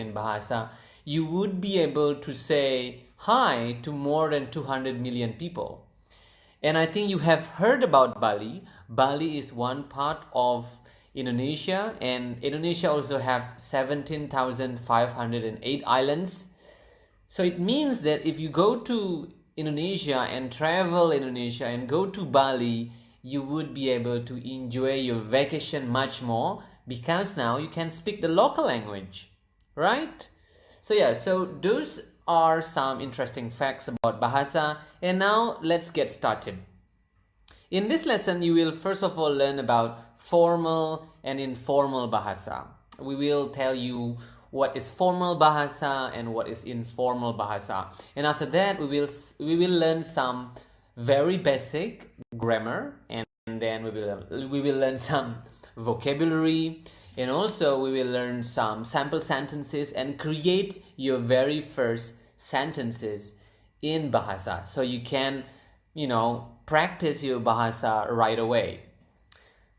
in Bahasa, you would be able to say hi to more than 200 million people. And I think you have heard about Bali. Bali is one part of Indonesia, and Indonesia also have 17,508 islands. So it means that if you go to Indonesia and travel Indonesia and go to Bali, you would be able to enjoy your vacation much more because now you can speak the local language, right? So yeah, so those are some interesting facts about Bahasa, and now let's get started. In this lesson, you will first of all learn about formal and informal Bahasa. We will tell you what is formal Bahasa and what is informal Bahasa. And after that, we will learn some very basic grammar, and then we will learn some vocabulary, and also we will learn some sample sentences and create your very first sentences in Bahasa, so you can practice your Bahasa right away.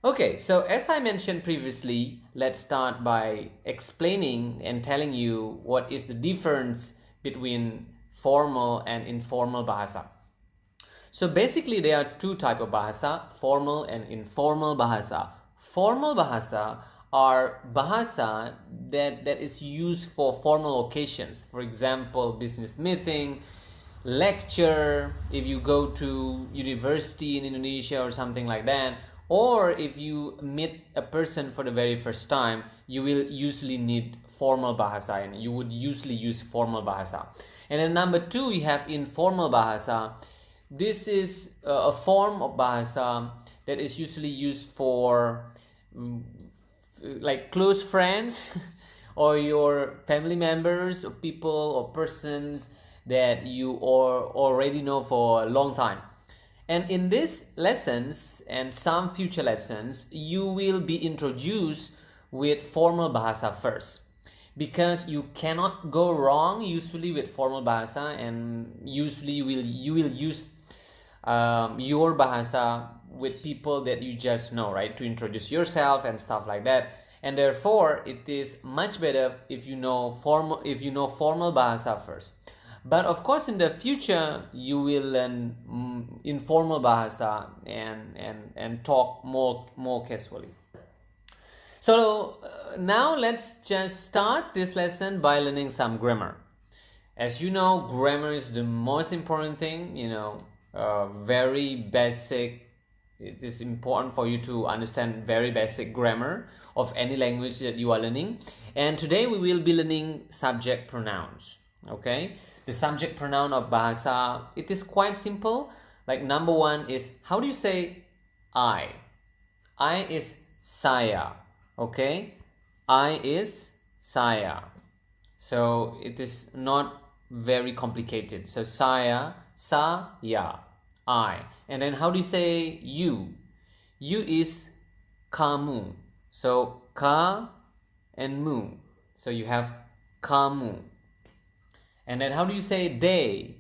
Okay, so as I mentioned previously, let's start by explaining and telling you what is the difference between formal and informal Bahasa. So basically there are two types of Bahasa, formal and informal Bahasa. Formal Bahasa are Bahasa that is used for formal occasions. For example, business meeting, lecture, if you go to university in Indonesia or something like that, or if you meet a person for the very first time, you will usually need formal Bahasa, and you would usually use formal Bahasa. And then number two, we have informal Bahasa. This is a form of Bahasa that is usually used for like close friends or your family members or people or persons that you already know for a long time. And in these lessons and some future lessons, you will be introduced with formal Bahasa first, because you cannot go wrong usually with formal Bahasa, and usually you will use your Bahasa with people that you just know, right, to introduce yourself and stuff like that. And therefore it is much better if you know formal Bahasa first. But of course, in the future, you will learn informal Bahasa and talk more casually. So now let's just start this lesson by learning some grammar. As you know, grammar is the most important thing, very basic. It is important for you to understand very basic grammar of any language that you are learning. And today we will be learning subject pronouns. Okay, the subject pronoun of Bahasa, it is quite simple. Like number one is, how do you say I? I is saya. Okay, I is saya. So it is not very complicated. So saya, I. And then how do you say you? You is kamu. So ka and mu. So you have kamu. And then how do you say they?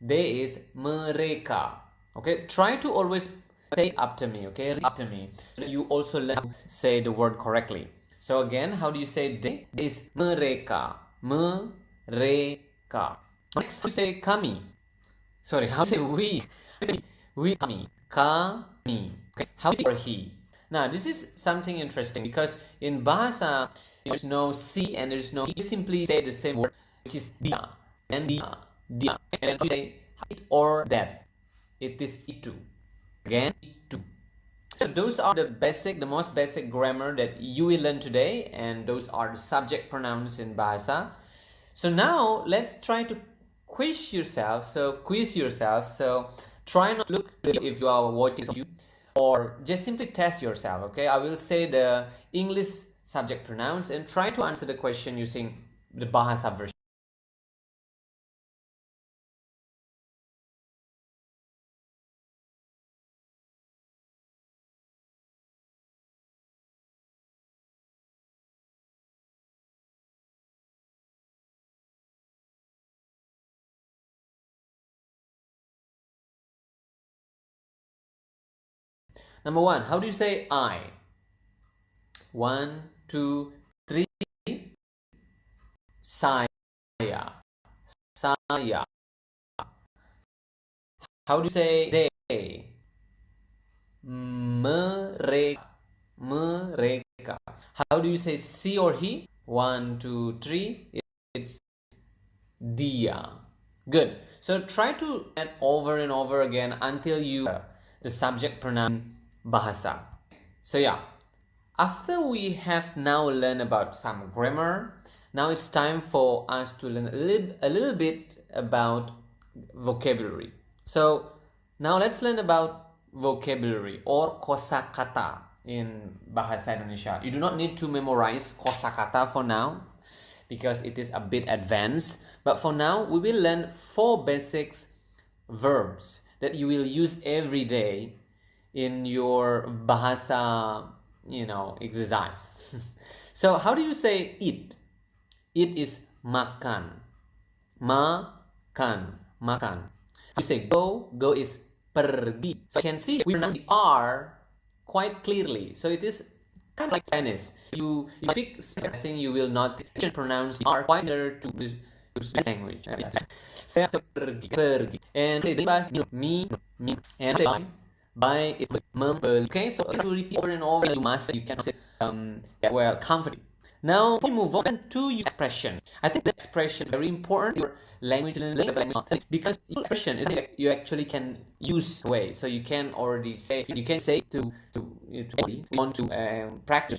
They is mereka. Okay, try to always say after me, okay? After me. So you also learn to say the word correctly. So again, how do you say they? Is mereka. Mereka. Next, how do you say kami? Sorry, how do you say we? We, kami. Kami. Okay, how do you say he? Now, this is something interesting because in Bahasa, there's no si and there's no he. You simply say the same word, which is dia, and dia. And then you say it or that. It is itu. Again, itu. So those are the most basic grammar that you will learn today, and those are the subject pronouns in Bahasa. So now let's try to quiz yourself. So try not to look if you are watching YouTube, or just simply test yourself. Okay, I will say the English subject pronouns and try to answer the question using the Bahasa version. Number one, how do you say I? 1, 2, 3. saya. Saya. How do you say they? Mereka. Mereka. How do you say she or he? One, two, three. It's dia. Good. So try to add over and over again until you the subject pronoun bahasa. So yeah, after we have now learned about some grammar, now it's time for us to learn a little bit about vocabulary. So now let's learn about vocabulary or kosakata in Bahasa Indonesia. You do not need to memorize kosakata for now because it is a bit advanced. But for now, we will learn 4 basics verbs that you will use every day in your Bahasa, exercise. So how do you say eat? Eat is makan. Makan. Makan. You say go. Go is pergi. So you can see we pronounce the R quite clearly. So it is kind of like Spanish. You speak Spanish, I think you will not pronounce the R quite near to this language. Saya pergi, pergi. And the bus, me, and buy is membeli. Okay, so if you repeat over and over, you must, you can say, get well, comfortably. Now we move on to use expression. I think the expression is very important in your language because your expression is you actually can use way. So you can already say to you want to practice.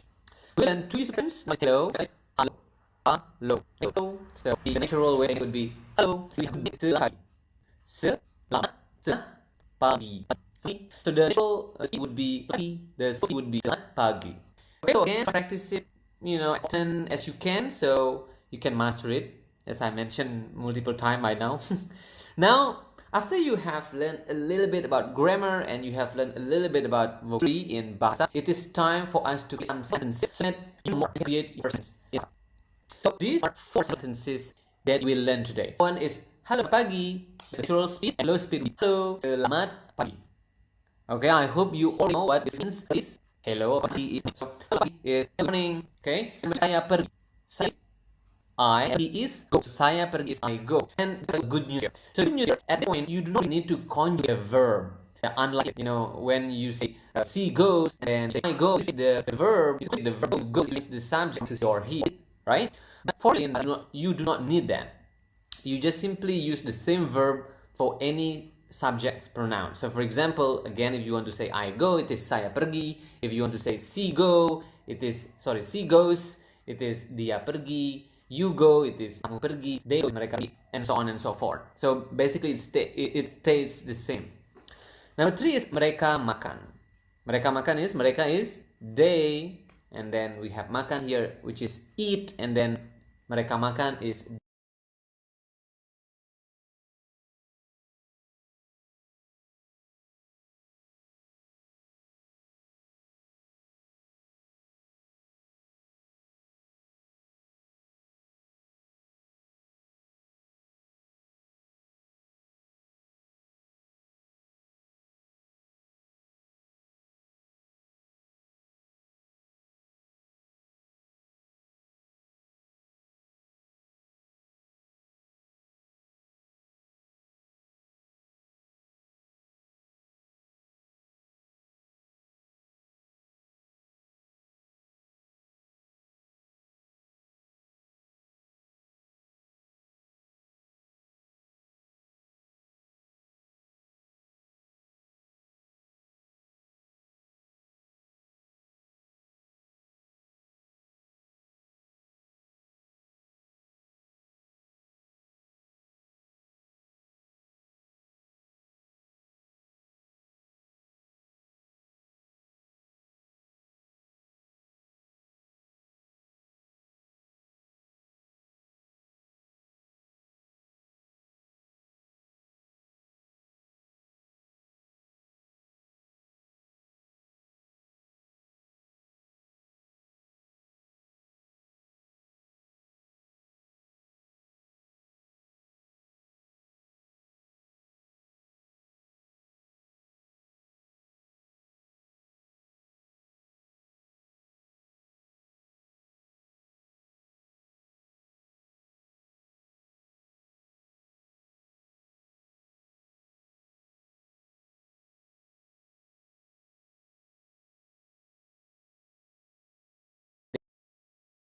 We learn two expressions like hello, hello, hello. So the natural way would be hello. Selamat pagi. So the natural would be pagi. The would be selamat pagi. Okay, so again, practice it, as often as you can, so you can master it, as I mentioned multiple times by now. Now, after you have learned a little bit about grammar and you have learned a little bit about vocabulary in Bahasa, it is time for us to create some sentences so that you can create your sentences. So these are 4 sentences that we will learn today. One is hello pagi, natural speed, hello speed, hello, selamat pagi. Okay, I hope you all know what this means. Is hello pagi is so pagi is morning. Okay, and saya pergi. Saya I is go. Saya pergi is I go. And good news. So good news at that point you do not need to conjugate a verb. Unlike when you say she goes and say I go, the verb go is the subject to or he, right? But for you do not need that. You just simply use the same verb for any subject pronoun. So for example, again, if you want to say I go, it is saya pergi. If you want to say she goes, it is dia pergi. You go, it is kamu pergi. They go, mereka pergi, and so on and so forth. So basically it stays the same. Number 3 is mereka makan. Mereka is they, and then we have makan here, which is eat, and then mereka makan is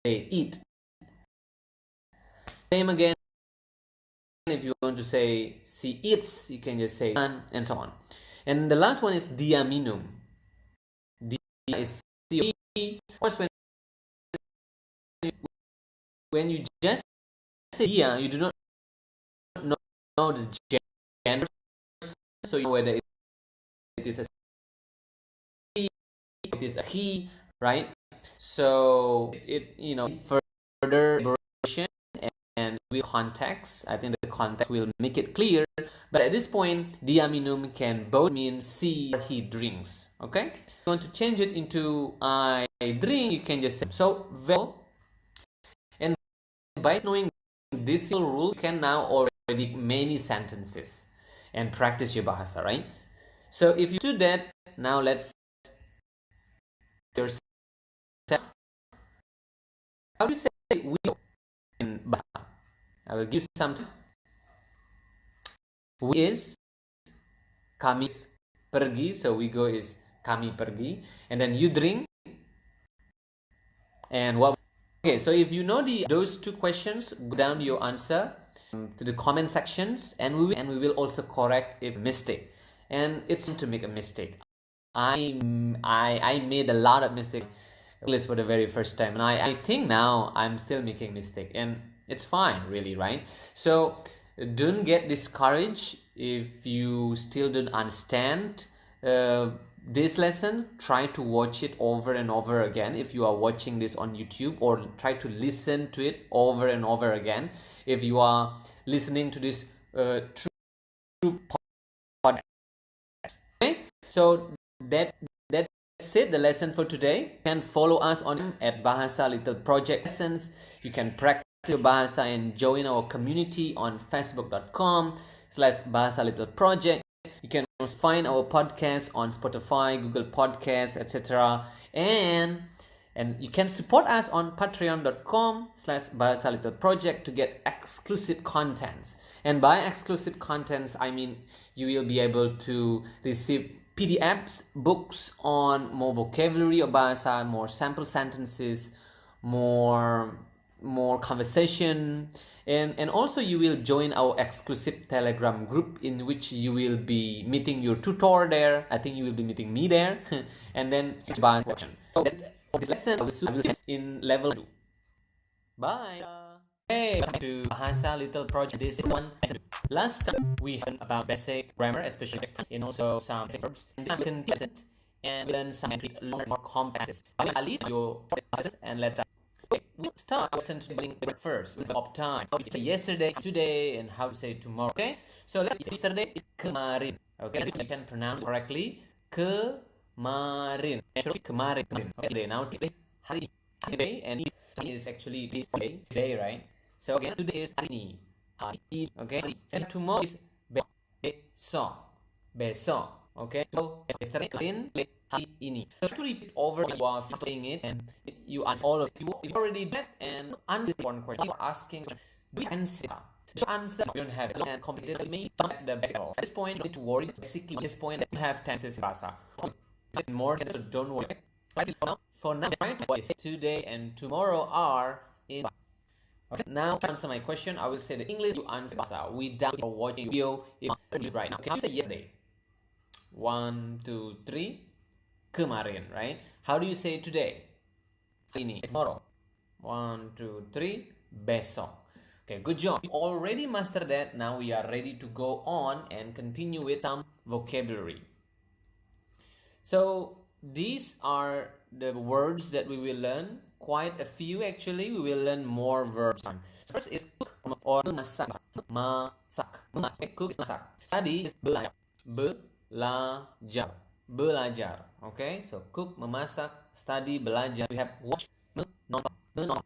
eat. Same again, if you want to say she eats, you can just say and so on. And the last one is dia minum. Dia is C. Of course, when you just say dia, you do not know the gender, so you know whether it is a she, it is a he, right? So it further elaboration and with context. I think the context will make it clear. But at this point, dia minum can both mean she or he drinks. Okay? If you want to change it into I drink, you can just say so. And by knowing this rule, you can now already many sentences and practice your bahasa, right? So if you do that, now let's yourself. How do you say we in bahasa? I will give you some time. We is kami pergi, so we go is kami pergi, and then you drink, and what? Okay, so if you know those two questions, go down your answer to the comment sections, and we will also correct if mistake. And it's to make a mistake. I made a lot of mistakes for the very first time, and I think now I'm still making mistake, and it's fine, really, right? So don't get discouraged if you still don't understand this lesson. Try to watch it over and over again if you are watching this on YouTube, or try to listen to it over and over again if you are listening to this through podcast. Okay, so that's it, the lesson for today. You can follow us on at Bahasa Little Project Lessons. You can practice your Bahasa and join our community on facebook.com/Bahasa Little Project. You can also find our podcast on Spotify, Google Podcasts, etc. And you can support us on patreon.com/Bahasa Little Project to get exclusive contents. And by exclusive contents, I mean you will be able to receive PDFs, books on more vocabulary of Bahasa, more sample sentences, more conversation, and also you will join our exclusive Telegram group in which you will be meeting your tutor there. I think you will be meeting me there, and then Bahasa. So for this lesson, I will see you in level 2. Bye. Hey, welcome to Bahasa Little Project. This is one. Last time we learned about basic grammar, especially and also some basic verbs. And this time we can and we learn some more complex. At least your processes, and let's start. Okay, we'll start lesson first with of time. How to say yesterday, today, and how to say tomorrow. Okay, so let's yesterday is kemarin. Okay, you can pronounce correctly kemarin. Kemarin. Okay, now hari. Today, and is actually this day, right? So again, today is hari ini. Okay, and tomorrow is besok. Besok. Okay, so yesterday, kemarin, hari ini. So to repeat over, you are saying it, and you answer all of it. You already did, and answer one question. You are asking, do you answer? The answer you don't have it, and complicated may not at the best level. At this point, you don't need to worry. Basically, at this point, you have tenses in Bahasa. More, so don't worry. For now, today and tomorrow are in. Okay, now to answer my question, I will say the English, you answer Bahasa without watching video right now. Can you say yesterday? 1, 2, 3. Kemarin, right? How do you say today? Ini. Tomorrow. 1, 2, 3. Besok. Okay, good job. You already mastered that. Now we are ready to go on and continue with some vocabulary. So these are the words that we will learn. Quite a few actually. We will learn more verbs. First is cook or masak. Masak. Cook is masak. Study is belajar. Belajar. Belajar. Okay, so cook, memasak, study, belajar. We have watch, menonton.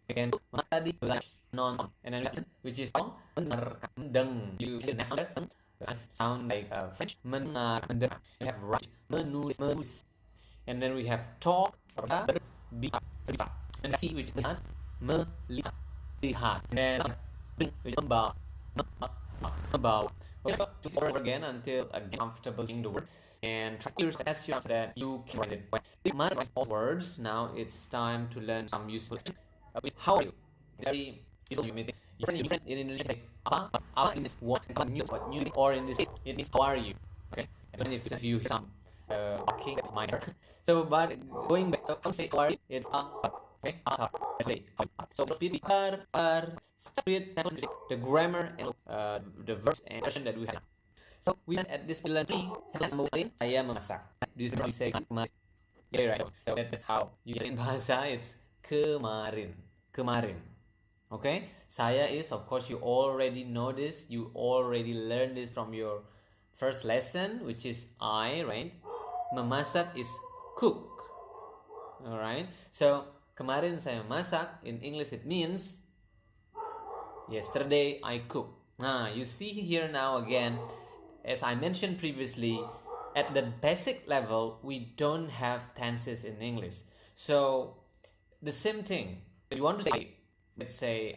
Again, study, belajar, nonton. And then we have which is mendengar. You hear the next letter. Sound like French. Mendengar. We have write, menulis. And then we have talk, berbicara. And see, which is melihat. And then bring, which is about. Okay, so over again until comfortable saying the word. And try to test you that you can write it. If you must write all words, now it's time to learn some useful. How are you? Very easily you meet your friend in Indonesia say apa, apa means what new, or in this case it means how are you? Okay, and if you hear some barking, that's minor. So but going back, so how to say how are you? It's okay, let's say so speed speed, the grammar and the verbs and expression that we have. So we had at this level 3 sentence kemarin saya memasak. Do you say kemarin? Yeah, right. So that's how you say in bahasa. It's kemarin, kemarin. Okay, saya is, of course you already know this. You already learned this from your first lesson, which is I, right? Memasak is cook. All right. So kemarin saya masak. In English it means yesterday I cooked. You see here now again, as I mentioned previously, at the basic level, we don't have tenses in English. So the same thing. If you want to say, let's say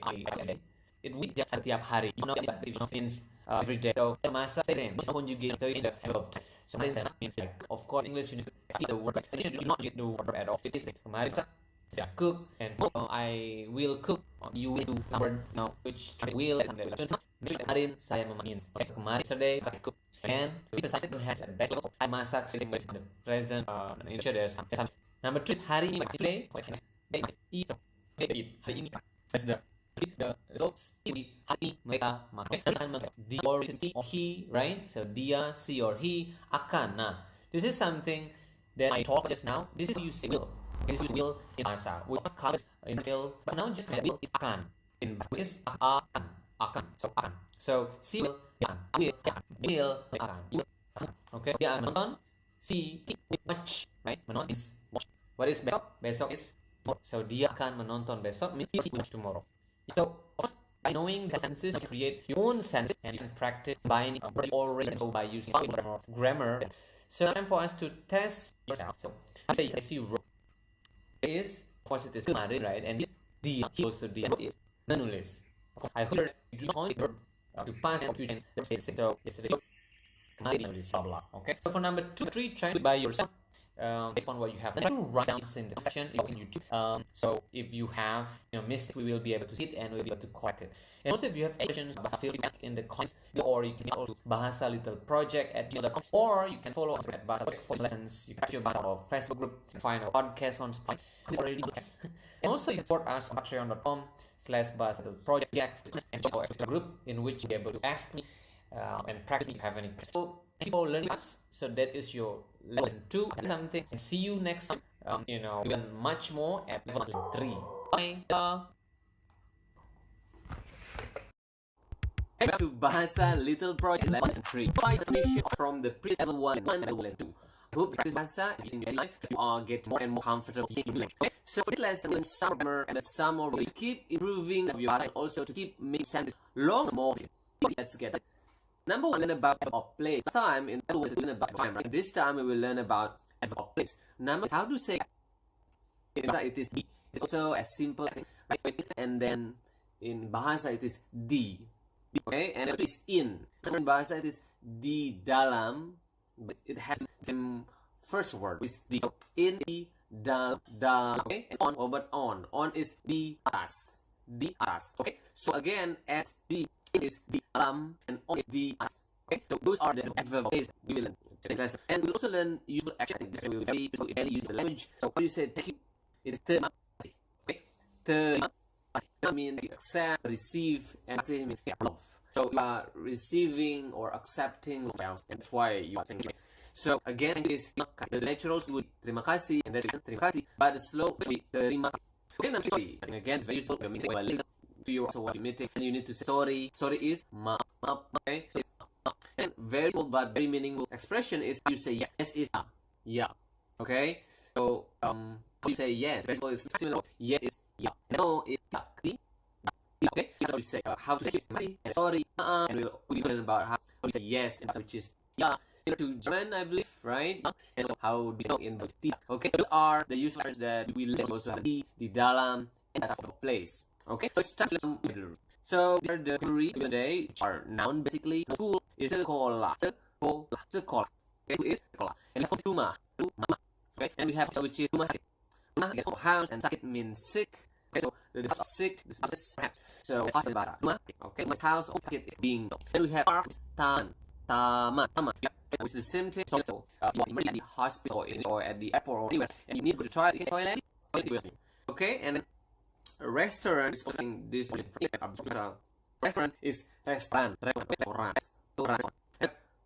it will be just setiap hari. You know, it means every day. So masa same. No conjugate. So it's the verb. So means like, of course, English you need to the word. You do not get the word at all. It is kemarin saya cook, and I will cook. You will do word now, which will kemarin saya memasak. Okay, so kemarin yesterday saya cook. And the subject has a best level. I masak sitting with the present. In there's some. Number 2 is hari ini. Today, eat. Hari ini. That's the results. Hari mereka makan. Dia or he, right? So dia, she or he akan. Nah, this is something that I talked just now. This is how you say will. This is will in bahasa. We colors in detail, but now just will is akan. In bahasa is akan. So akan. So she will akan. Okay. Dia akan menonton. Si watch, right? Menonton is watch. What is besok? Besok is tomorrow. So dia akan menonton besok means he will watch tomorrow. So of course, by knowing the sentences, you create your own sentences and you can practice combining already by using grammar. So time for us to test yourself. So I see wrote is positive kemarin, right? And this dia also dia is menulis. I hope you do not only verb to pass and future tense. So yesterday kemarin menulis blah blah. Okay. So for number 2, 3, try to by yourself. Based on what you have, then write down in the section in YouTube. So if you have missed it, we will be able to see it and we'll be able to correct it. And also if you have any questions, feel free to ask in the comments, or you can follow Bahasa Little Project at gmail.com, or you can follow us at Bahasa for lessons. You can catch your Bahasa or Facebook group, you can find our podcast on Spotify. And also you can support us on patreon.com/Bahasa Little Project and join our extra group in which you'll be able to ask me and practice if you have any questions. So thank you for learning us. So that is your lesson 2 and something. And see you next time. Even much more at level 3. Bye. Back to Bahasa Little Project lesson 3. Information from the previous level 1 and level 2. I hope this Bahasa is in your life. You are getting more and more comfortable using English. Okay? So for this lesson, in some grammar and some more, you keep improving your Bahasa, also to keep making sentences long more. Let's get it. Number 1, learn about adverb of place. Last time in other words, learn about time, right? This time we will learn about adverb of place. Number 2, how to say in Bahasa it is be. It's also as simple, right? And then in Bahasa it is di. Okay, and it is in. In Bahasa it is di dalam, but it has the same first word, which is di. So in, di, dalam, okay, and on, but on is di atas, okay. So again, as di is di dalam and on is di atas. Okay, so those are the adverb ways we will learn today's lesson, and we'll also learn useful action. We will very use the language. So how you say thank you? It is terima kasih. Okay, terima kasih means accept, receive, and kasih means love. So you are receiving or accepting love, and that's why you are saying it. So again, it is the natural would terima kasih, and then terima kasih, but the slow would be terima kasih. Okay, now sorry. And again, it's very useful. We're meeting to you also what you're meeting, and you need to say sorry. Sorry is maaf. Okay, so and very simple but very meaningful expression is you say yes. Yes is yeah. Okay, so you say yes. Very simple is similar. Yes is yeah. No is yeah. Okay, so you say how to say and sorry, and we'll learn about how to say yes, which is yeah. Similar to German, I believe, right? And so how do you know in the tidak? Okay, those are the useful words that we learn. Also have di dalam, and that's the place. Okay, so it's time to learn. So these are the vocabulary of the day, which are noun basically. School is sekolah. Sekolah. Okay, school is sekolah. And we have rumah. Okay, and we have which is rumah sakit. Rumah is house, and sakit means sick. Okay, so the house of sick, this is perhaps. So let's talk about rumah. Okay, my house of sick is being built. Then we have park, taman. Yeah, it's the same thing. So you are at the hospital or at the airport or anywhere, and you need to go to toilet. Okay, and then a restaurant is something this restaurant is restaurant.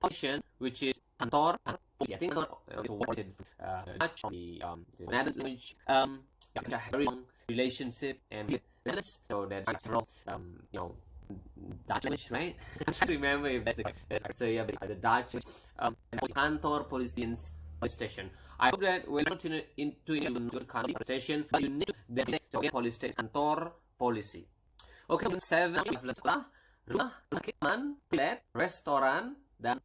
Position, which is kantor. I think kantor is worded Dutch from the Netherlands language. Yeah, very long relationship and so that's several Dutch language, right? I can't remember if that's so yeah, the Dutch kantor police station. I hope that when you turn into a kantor police station, you need to then police station kantor polisi. Okay, so 7 setelah rumah, teman, toilet, restoran, dan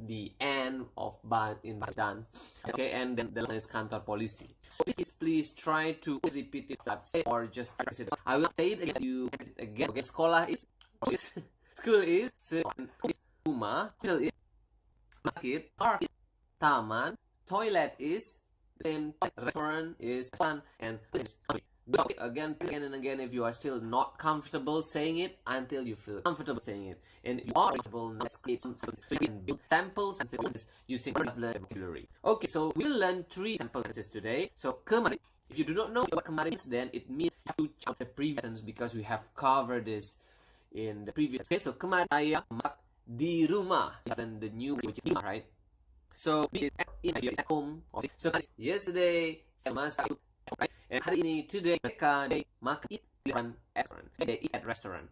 the end of in Bahasa. Okay, and then the last is kantor polisi. So please try to repeat it or just practice it. I will say it again. You practice it again. Okay, sekolah is school is rumah, hospital is masjid, park is taman, toilet is same, restaurant is restaurant, and okay, again and again if you are still not comfortable saying it until you feel comfortable saying it. And if you are comfortable, let's create some sentences so you can build samples and sentences using vocabulary. Okay, so we'll learn 3 sample sentences today. So kemarin, if you do not know what kemarin is, then it means you have to check the previous sentence because we have covered this in the previous. Okay, so kemarin saya masak di rumah, then the new which is right. So this is at home. So yesterday saya masak. Right? And hari ini, today, mereka makan di restaurant. They eat at restaurant.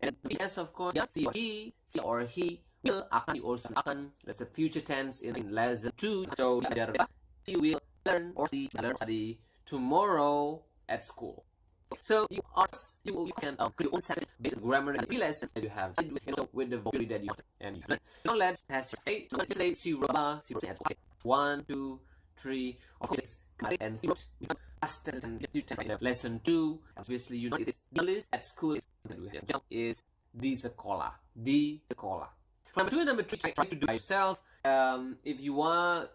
And yes, of course, she or he will akan also akan. That's a future tense in lesson 2. So she will learn or she learn study tomorrow at school. So you can create your own sentence based on grammar and lessons that you have with the vocabulary that you have and you learn. Now let's test. Let's say she wrote 1, 2, 3. Of course, and lesson 2. Obviously, you know it is the list at school is the sekolah. From 2 and number 3, try to do by yourself. If you want,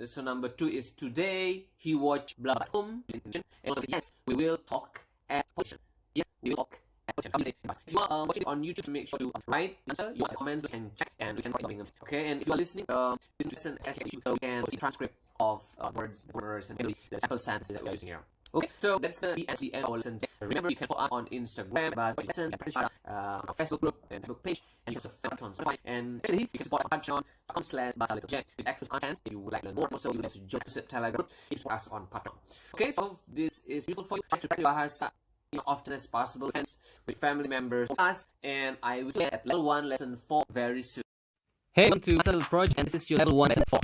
so number 2 is today he watched blah blah home. And also, yes, we will talk at position. Yes, we will talk at position. If you are watching on YouTube, make sure to write answer your comments and check and we can write them. Okay, and if you are listening, listen at YouTube, you can see transcript of words, and the sample sentences that we are using here. Okay, so that's the end of our lesson. Remember, you can follow us on Instagram, lesson, Facebook group, and Facebook page, and you can also find on Spotify. And secondly, you can support our Patreon.com/Bahasa with extra content if you would like to learn more. Also, you would like to join the Telegram group, it's for us on Patreon. Okay, so this is useful for you. Try to practice Bahasa as often as possible with family members, us, and I will see you at level 1, lesson 4 very soon. Hey, welcome to Bahasa Project, and this is your level 1, lesson 4.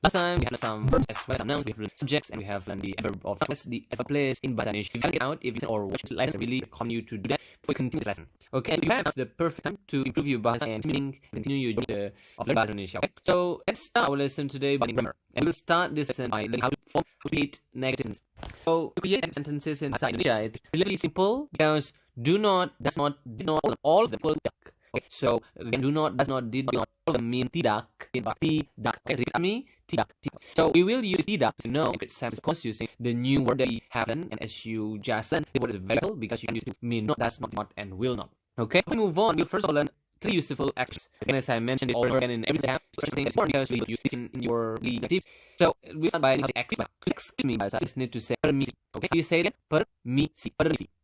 Last time we had some verbs as well as nouns, we have learned subjects, and we have learned the adverb of place, the adverb place in Bahasa Indonesia. If you haven't get out, if you listen or watch the lesson, I really recommend you to do that before you continue this lesson. Okay, and you have the perfect time to improve your Bahasa and continue your journey of learning Bahasa Indonesia. Okay, so let's start our lesson today by grammar, and we'll start this lesson by learning how to create negative sentences. So to create sentences in Bahasa Indonesia, it's really simple because do not, does not, did not, all of them equal tidak. Okay, so again, do not, does not, did not, all of them mean tidak. Tidak. Okay, read me. Tidak. So we will use tidak to know of course using the new word that we have done, and as you just learned, the word is vehicle because you can use it to mean not, does not, and will not. Okay, we move on. We'll first of all learn 3 useful actions. Again, as I mentioned it over again in every time, so thing is important because we use it in your daily activities. So we start by excuse me, guys. I just need to say permisi. Okay, you say it permisi.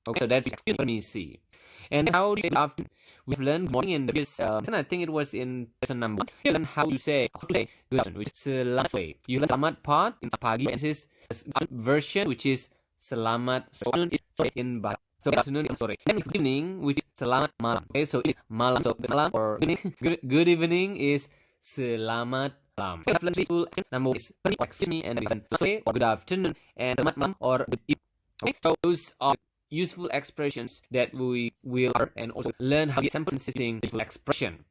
Okay, so that's permisi. And how do you say good afternoon? We've learned good morning in the previous lesson. I think it was in lesson number 1. You learn how to say good afternoon, which is selamat way. You learn selamat part in pagi, and this is version which is selamat sore is sore in Bahasa. So good afternoon is sore. And evening, which is selamat malam. Okay, so it is malam, so good malam or evening. Good evening is selamat malam. We have learned full number is excuse me, and then sore or good afternoon, and selamat malam or good evening. Okay, so those are useful expressions that we will learn and also learn how to sample consisting useful expression.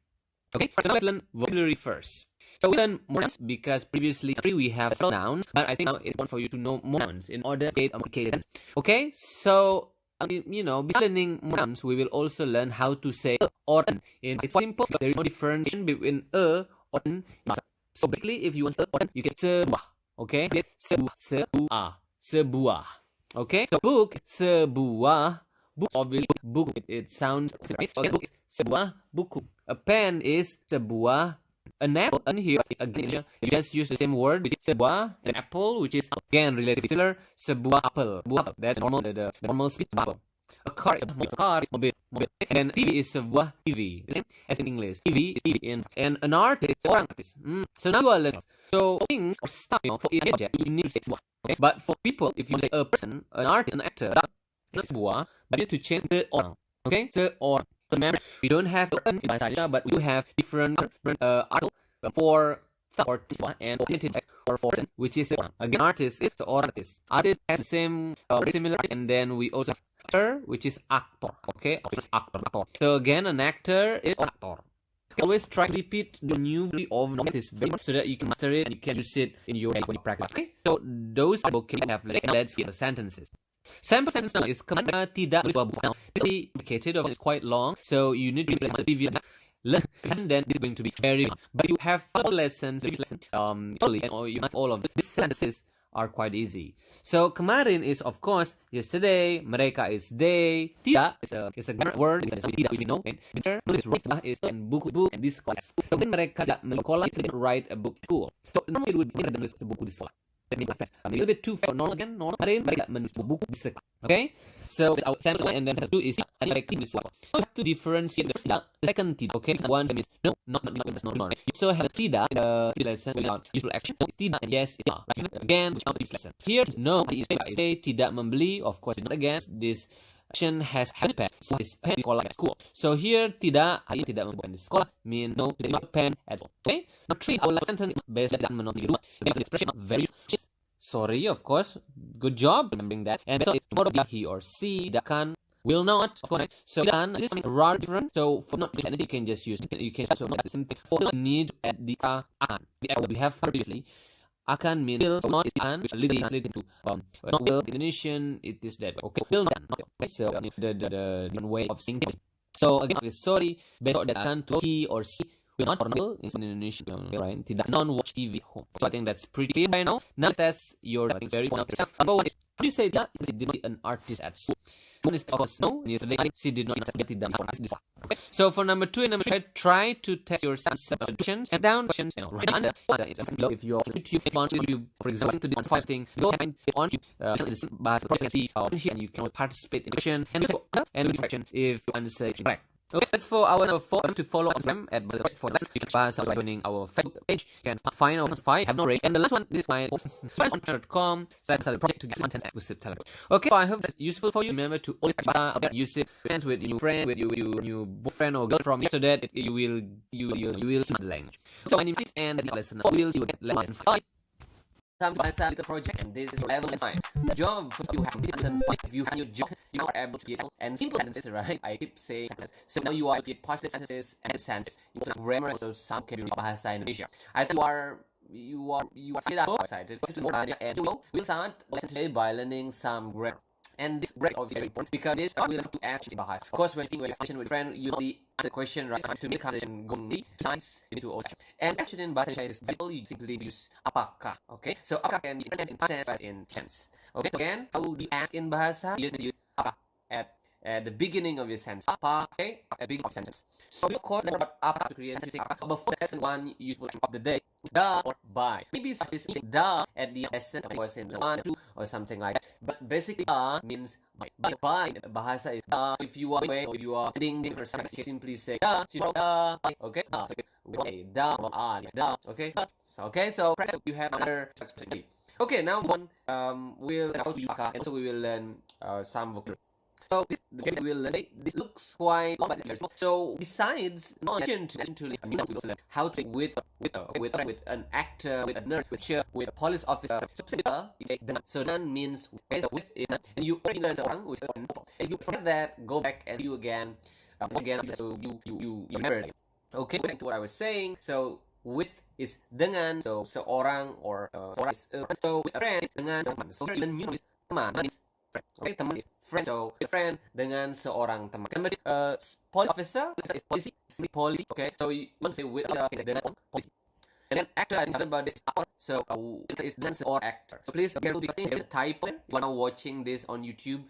Okay, so now let's learn vocabulary first. So we learn more nouns because previously we have several nouns, but I think now it's important for you to know more nouns in order to create a complicated sentence. Okay, so besides learning more nouns, we will also learn how to say or an. It's simple because there is no differentiation between or an. So basically, if you want or an, you can sebuah. Okay, sebuah. Okay, so book sebuah book. Obviously, book it sounds right. Okay, book is sebuah buku. A pen is sebuah an apple. And here again, you just use the same word with sebuah an apple, which is again relatively similar. Sebuah apple. Sebuah apple. That's normal. The normal speed of apple. A car is a car is mobil, mobil. And then TV is sebuah TV. The same as in English. TV is TV. And an artist is orang artist. So now you are learning. So things or stuff, for an object, you need to say sebuah. Okay? But for people, if you say a person, an artist, an actor, that's sebuah, but you need to change the orang. Okay? Seorang. Remember, we don't have the in Bahasa Indonesia, but we do have different article for stuff or sebuah and or for person, which is seorang. Again, artist is seorang artist. Artist has the same similar, and then we also have actor, which is actor. Okay, actor. So again, an actor is actor. Always try to repeat the new of this very much so that you can master it and you can use it in your when you practice. Okay, so those are okay. Let's see the sentences. Sample sentence now is kemana tidak menulis buku. Now this is complicated or it's quite long, so you need to read the previous and then this is going to be very long. But you have 4 lessons, early, or you have all of this. These sentences are quite easy. So kemarin is of course yesterday, mereka is they, tidak is a grammar word because tidak we know, and better is right is and buku and this class. So when mereka tidak sekolah is write a book school. So normally it would be menulis buku di sekolah. Let me fast. A little bit too fast. Normal again. Normal. Kemarin mereka menulis buku di sekolah. Okay. So our sample one and then two is mereka di sekolah. You have to differentiate the tidak. The second tidak. Okay. One is no, not. Right? You also have tidak in the lesson without useful action. Tidak and yes. Right? Again, without this lesson. Here no is they tidak membeli. Of course, not against this. Action has had pen. So it's pen is at school. So here tidak membeli di sekolah mean no tidak pen at all. Okay. Now treat our last sentence based on menonton dua. Again, the expression very sorry, of course. Good job remembering that. And so it's tomorrow he or she that can will not, of course. So dan this is rather different. So for not anything you can just use you can also not something for need at the akan. The we have previously. Akan mean will not is akan, which literally translated to not will in Indonesian it is that okay will not. Okay, so the different way of saying things. So again, okay, sorry, besok datang to he or she will not or will is in Indonesian, right? Tidak non watch TV home. So I think that's pretty clear by now. Now test your very point of yourself. Number one is how do you say that she did not see an artist at school? One is of course no. Yesterday she did not see an artist. Okay. So for number 2 and number 3, try to test your solutions and down questions. Right under if you're on YouTube, for example, to do 5 thing, go and on YouTube. Bahasa project see here and you can participate in the question and question if you answer it correct. Okay, that's for our number 4 to follow Instagram at for lessons. You can Bahasa by joining our Facebook page. You can find our five have no rate. And the last one this is my project to get content exclusive talent. Okay, so I hope that's useful for you. Remember to always use it with your friend, with your new boyfriend or girlfriend, so that you will see the language. So my name is and the lesson. We'll see you again lesson 5. Time to Bahasa little project, and this is your level 5. Job you have lesson 5. If you have your job, you are able to get and simple sentences, right? I keep saying sentences. So now you are able to get positive sentences and sentences. You also have grammar, also some vocabulary Bahasa Indonesia. I think you are excited to more idea, and we'll start lesson today by learning some grammar. And this break is very important because this will have to ask in Bahasa. Of course, when speaking with a friend, you answer the question right to make conversation going science you need to also. And question in Bahasa Indonesia is simple. You simply use apakah. Okay, so apakah can be in past tense as in tense. Okay, so again, how do you ask in Bahasa? You just use apa at the beginning of your sentence. Apa, okay, at the beginning of sentence. So of course, learn about apa to create a sentence. Before lesson 1, useful of the day. Da or by. Maybe it's da at the lesson, of course, in 1, 2, or something like that. But basically, da means by. By Bahasa is da. If you are away or if you are ding or something, you can simply say da. Okay, da. Da. Okay. So you have another expression. Okay, now we'll how to use apakah, and also we will learn some vocabulary. So this looks quite long, but so besides knowledge to learn how to with an actor, with a nurse, with a police officer. So then means with is and you already learned seorang with and you forget that, go back and you again so you remember it. Okay, so back to what I was saying. So with is dengan, so seorang or seorang is so with a friend is dengan teman. So even you is teman is friend. Okay, teman is friend. So friend dengan seorang teman. Police officer is policy. Okay, so you want to say with dengan polisi. And then actor, I think talking about this hour. So is dancer or actor. So please be careful because I think there's a typo. You are now watching this on YouTube.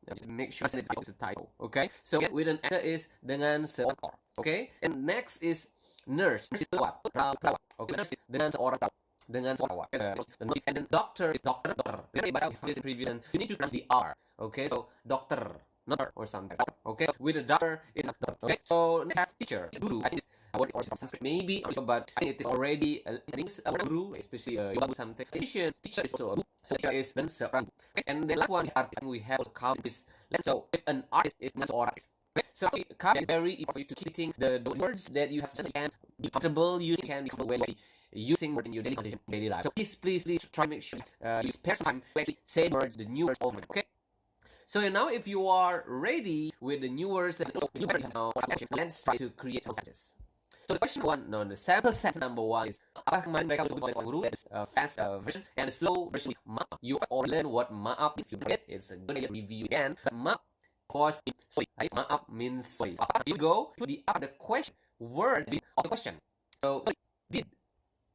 Just make sure that it's a typo. Okay. So with an actor is dengan seorang. Okay. And next is nurse. Nurse is perawat. Okay. Nurse is dengan seorang perawat. Dengan seorang perawat. And then doctor is dokter. Remember, this in previous, you need to pronounce the R. Okay. So doctor. Not or something. Okay. So with a doctor, it's not doctor. Okay. So next have teacher. Guru. I think what for Sanskrit maybe, but I think it is already a guru, especially yoga something. In addition, teacher is also a guru. So teacher is dan seorang. Okay. And the last one, artist, we have also covered this. So an artist is dan seorang. Okay. So cover is very important for you to keeping the words that you have so you can be comfortable using, can be comfortable when using word in your daily conversation, daily life. So please try to make sure you spare some time to actually say the words, the new words over. Okay. So now, if you are ready with the new words and let's try to create some sentences. So the question one, no, the sample sentence number one is, apakah kemarin mereka bersebut oleh guru? That's fast version, and the slow version is maaf. You already learn what maaf means. If you forget, it's a good idea to review again. But maaf, of course, sorry. Maaf means sorry. So you go put the question word of the question. So did.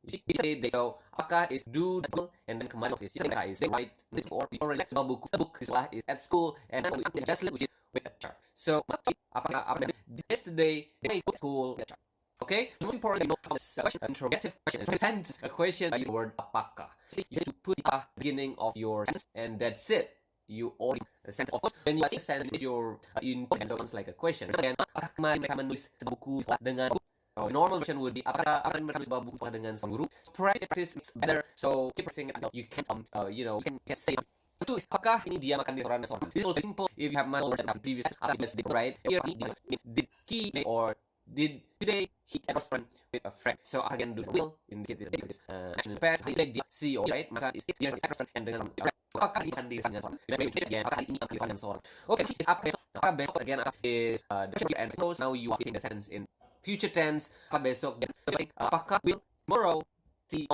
You see, so apakah is do, and then kemarin is they write this or relax about book. The book is at school, and then we just which is with a chart. So apakah yesterday they go to school. Okay, most important, question, interrogative question, a question by the word apakah. So you need to put the beginning of your sentence, and that's it. You already sent. Of course, when you say sentence, your input, so it's like a question. So then, apakah kemarin mereka menulis buku dengan normal version would be apakah mereka menulis buku dengan sang guru. So practice is better. So keep practicing it. You can you can say. Itu apakah ini dia makan di restoran restoran. This is also simple. If you have multiple words and previous, right? Here, did he or did today he at a restaurant with a friend? So I can do the will in this action past. I like the see or right? Maka is dia at restaurant and dengan apakah dia akan di sana seorang? Again, apakah ini akan di sana seorang? Okay, is up apakah besok again is the future and close. Now you are putting the sentence in future tense. Apakah besok? Apakah will tomorrow see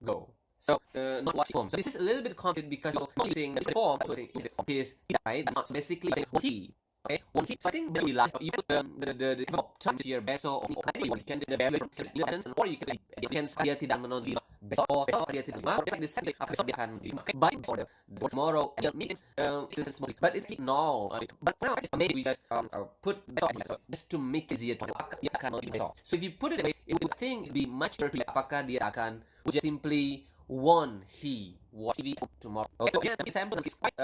go? So not watch form. So this is a little bit complicated because you're using the form. Is right? So basically he. Okay, so I think maybe last you put the time here besok or you can do the very or you can dia tidak menonton besok dia tidak mau dia decide besok dia akan by or the tomorrow means it's small but it's no but now maybe we just put besok just to make it easier to dia akan besok. So if you put it away, it would think be much better apakah dia akan just simply won he watch TV tomorrow. Okay, so again, the example is quite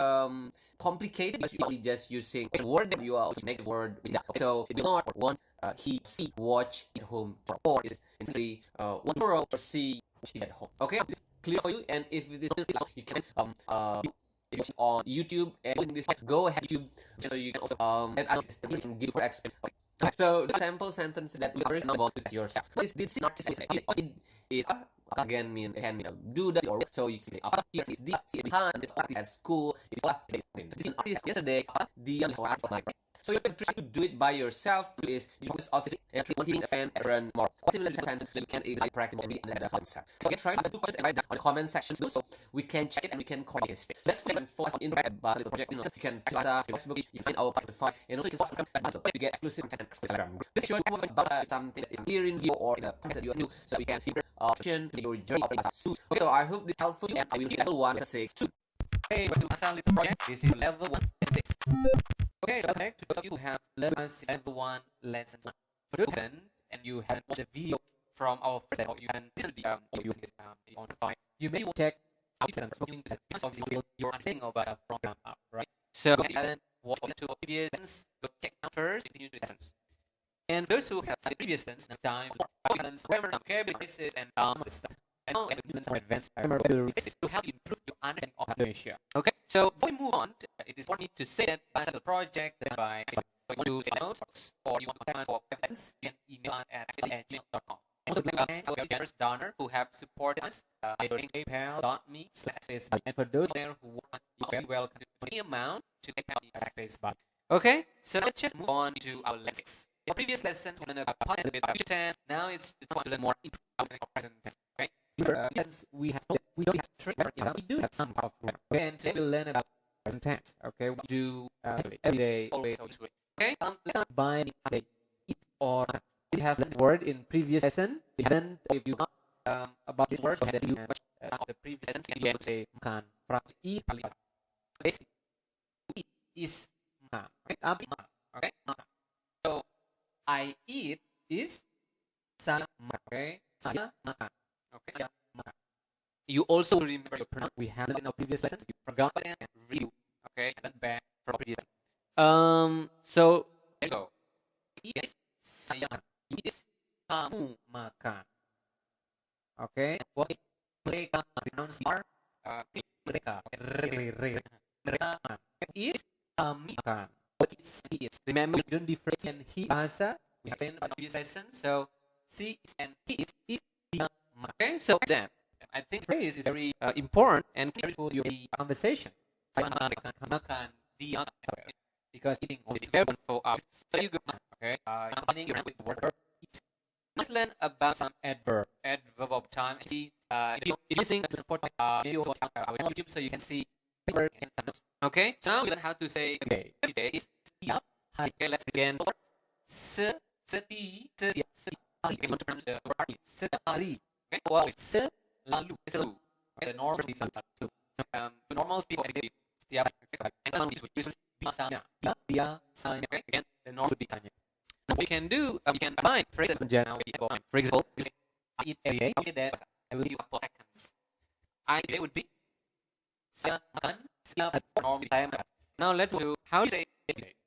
complicated because you are just using a word that you are using the word with that. Okay, so it will not want he see watch at home tomorrow, or is simply one tomorrow or see watch at home. Okay, this is clear for you, and if this is you can on YouTube and this go ahead YouTube so you can also and I can give for expert. Okay. So the sample sentence that we already know about yourself. This not just say is again mean can do that or so you can say apa here is the behind this practice at school is what yesterday the so you can try to do it by yourself is you just office and wanting a fan and run more similar sentence you can exactly practically and the concept. So try to do questions and write down on the comment section so we can check it and we can correct it. So that's for us in the project. You can Bahasa, Facebook, you find our Spotify, and also you can follow to get exclusive content Telegram. This show about something that is clear in view or in a context that you new so we can keep your journey of Bahasa. Okay, so I hope this helpful and I will see level 1 6 soon. Okay, we're doing a little project. This is level 1 6. Okay, so next, to those of you who have level 1 lesson 1 for the and you haven't watched the video from our first level, you can listen to the using this on the file. You may want to check out the because obviously your understanding of a program up, right? So if you haven't watched the 2 previous lessons, go check out first, continue the lessons. And those who have studied previous lessons, times, grammar, vocabulary, and this stuff. And now we learn some advanced vocabulary to help improve your understanding of Indonesia. Okay, so before we move on, it is for me to say that by the project, by if you want to take notes or you want to contact us for lessons, you can email us at gmail.com. Also, thank our generous donor who have supported us by donating paypal.me/accessby. And for those there who want, you are very welcome to donate any amount to paypal.accessby. Okay, so let's just move on to our lessons. In the previous lesson, we learned about past a bit about future tense. Now it's time to learn more about present tense. Okay. Since we don't have three we do have some of them. Okay, and today we'll learn about present tense. Okay, we do every day, always, always. Okay, let's start by eat or not. We have learned word in previous lesson. We haven't if you not about these words, so that you some of the previous sentence, you can be able to say makan, eat, basically eat is makan. Okay, makan. Okay, makan. So I eat is saya makan. Okay, saya makan. Okay, saya makan. You also remember your pronoun. We have it in our previous lessons. You forgot it and review. Okay, and then back from previous. So there you go. Is saya makan. Is kamu makan. Okay. What mereka pronouns are mereka mereka is kami makan. What is remember we don't differentiate he bahasa. We have seen about previous lesson. So she and he is dia makan. Okay. So that I think phrase is very important and very for your conversation. Saya makan dia makan. Because eating is very important for us. So you go. Okay. Combining your with the word eat. Let's learn about some adverb of time. See, if you think that's important, maybe also check out our YouTube so you can see paper and notes. Okay, so now we learn how to say okay. Today is setiap hari. Okay, let's begin. Setiap hari. Okay, want to pronounce the word hari. Setiap hari. Okay, well, selalu. Selalu. Okay, the normal is selalu. The normal people every day. Setiap hari. Okay, so and then we use biasanya. Biasanya. Okay, again, the normal would be biasanya. What you can do, you can combine phrases. For example, you say, I eat every day. I say that I will give you a couple seconds. I eat every day would be saya makan setiap hari. Normally saya makan. Now let's do how do you say every day.